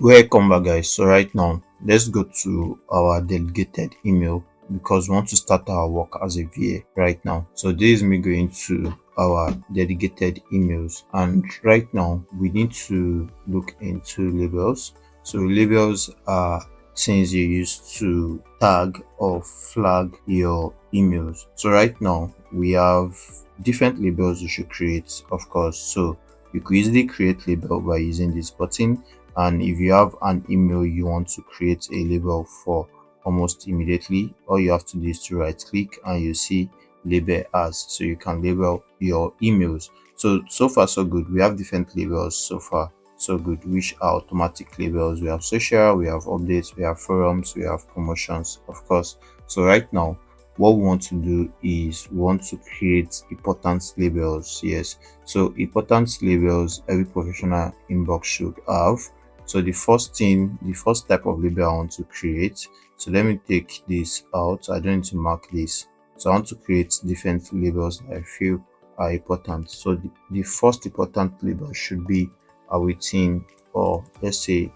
Welcome back, guys. So right now let's go to our delegated email because we want to start our work as a VA right now. So this is me going to our delegated emails, and right now we need to look into labels. So labels are things you use to tag or flag your emails. So right now we have different labels you should create, of course. So you could easily create label by using this button, and if you have an email you want to create a label for almost immediately, all you have to do is to right click and you see label as, so you can label your emails. So far so good. We have different labels. So far so good, which are automatic labels. We have social, we have updates, we have forums, we have promotions, of course. So right now what we want to do is we want to create importance labels. Yes, so importance labels every professional inbox should have. So the first type of label I want to create, so let me take this out. I don't need to mark this. So I want to create different labels that I feel are important. So the first important label should be awaiting, or let's say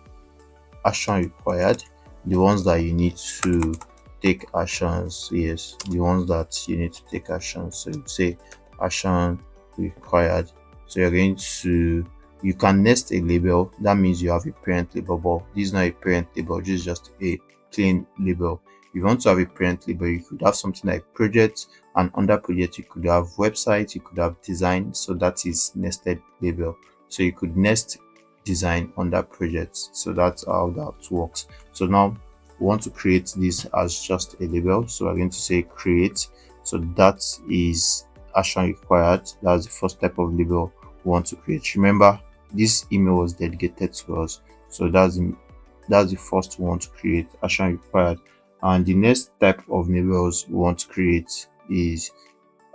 action required, the ones that you need to take actions. Yes, the ones that you need to take actions. So you say action required. So you're going to, you can nest a label. That means you have a parent label, but this is not a parent label, this is just a plain label. If you want to have a parent label, you could have something like project, and under project you could have website, you could have design. So that is nested label. So you could nest design under projects. So that's how that works. So now we want to create this as just a label. So we're going to say create. So that is action required. That's the first type of label we want to create. Remember, this email was dedicated to us. So that's the first we want to create, action required. And the next type of labels we want to create is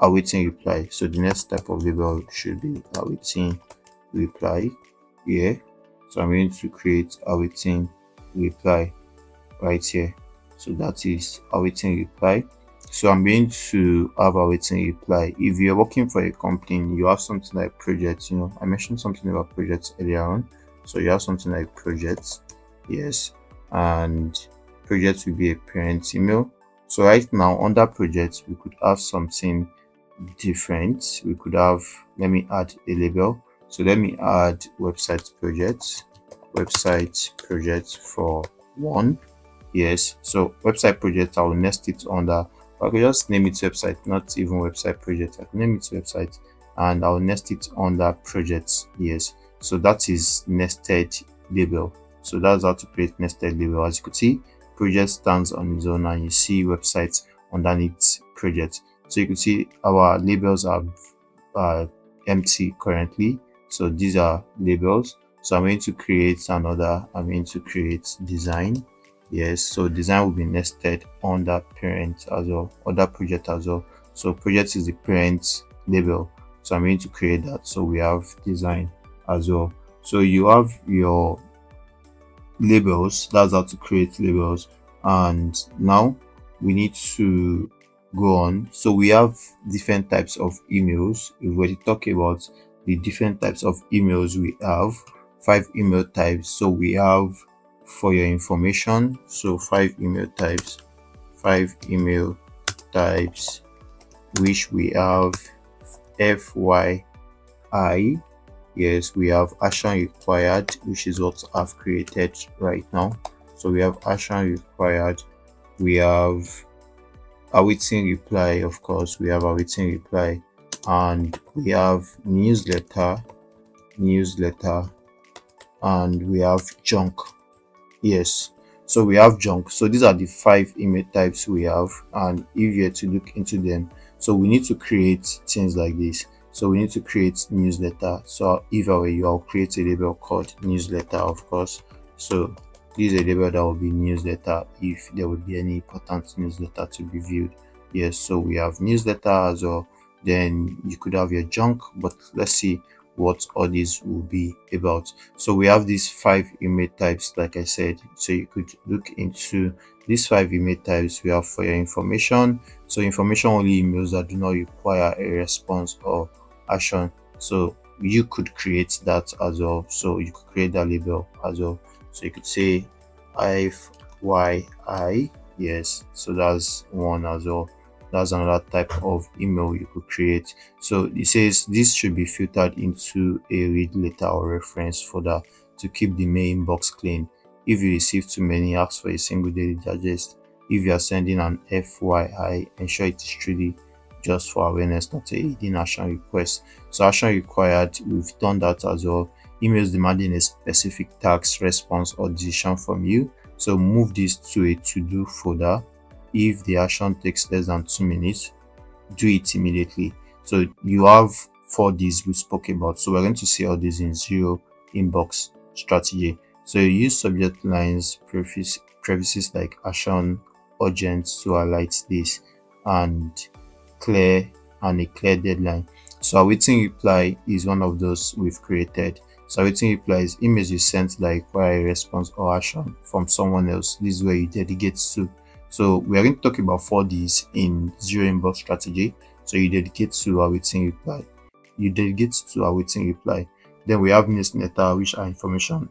awaiting reply. So the next type of label should be awaiting reply. Yeah, so I'm going to create awaiting reply right here. So that is awaiting reply. So I'm going to have awaiting reply. If you're working for a company, you have something like projects. I mentioned something about projects earlier on. So you have something like projects. Yes, and projects will be a parent email. So right now under projects we could have something different. We could have, let me add a label. So let me add website project for one. Yes, so website project, I will nest it under, I could just name it website, not even website project. I can name it website and I'll nest it under projects. Yes, so that is nested label. So that's how to create nested label. As you could see, project stands on its own and you see websites underneath project. So you can see our labels are empty currently. So these are labels. So I'm going to create another. I'm going to create design. Yes, so design will be nested under parent as well, other project as well. So project is the parent label. So I'm going to create that. So we have design as well. So you have your labels. That's how to create labels. And now we need to go on. So we have different types of emails. We've already talked about the different types of emails. We have 5 email types. So we have for your information. So 5 email types, which we have FYI. Yes, we have action required, which is what I've created right now. So we have action required. We have awaiting reply, of course. We have awaiting reply, and we have newsletter, and we have junk. Yes, so we have junk. So these are the 5 email types we have, and if you're to look into them, so we need to create things like this. So we need to create newsletter. So if I were you, I'll create a label called newsletter, of course. So this is a label that will be newsletter if there would be any important newsletter to be viewed. Yes, so we have newsletter as well. Then you could have your junk, but let's see what all these will be about. So we have these 5 email types, like I said. So you could look into these 5 email types. We have for your information. So information only emails that do not require a response or action. So you could create that as well. So you could create that label as well. So you could say FYI. Yes, so that's one as well. That's another type of email you could create. So it says this should be filtered into a read letter or reference folder to keep the main inbox clean. If you receive too many, ask for a single daily digest. If you are sending an FYI, ensure it is truly just for awareness, not a hidden action request. So action required, we've done that as well. Emails demanding a specific task, response, or decision from you. So move this to a to-do folder. If the action takes less than 2 minutes, do it immediately. So you have 4 Ds we spoke about. So we're going to see all these in zero inbox strategy. So you use subject lines, prefaces like action, urgent to highlight this, and clear and a clear deadline. So awaiting reply is one of those we've created. So awaiting reply is emails you sent that require a response or action from someone else. This is where you dedicate to. So we are going to talk about 4 Ds in zero inbox strategy. So you dedicate to awaiting reply. You dedicate to awaiting reply. Then we have newsletter, which are informational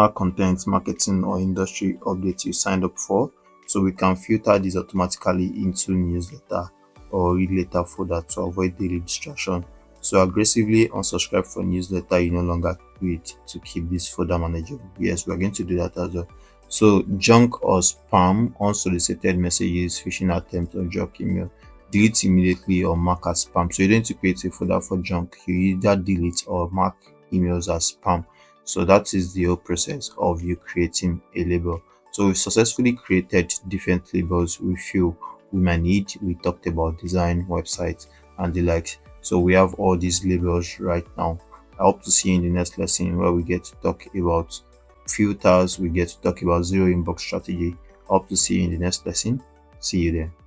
content, marketing or industry updates you signed up for. So we can filter these automatically into newsletter or read later folder to avoid daily distraction. So aggressively unsubscribe for newsletter you no longer read to keep this folder manageable. Yes, we're going to do that as well. So junk or spam, unsolicited messages, phishing attempt or junk email, delete immediately or mark as spam. So you don't need to create a folder for junk. You either delete or mark emails as spam. So that is the whole process of you creating a label. So we've successfully created different labels we feel we might need. We talked about design, websites, and the likes. So we have all these labels right now. I hope to see you in the next lesson where we get to talk about filters, we get to talk about zero inbox strategy. I hope to see you in the next lesson. See you there.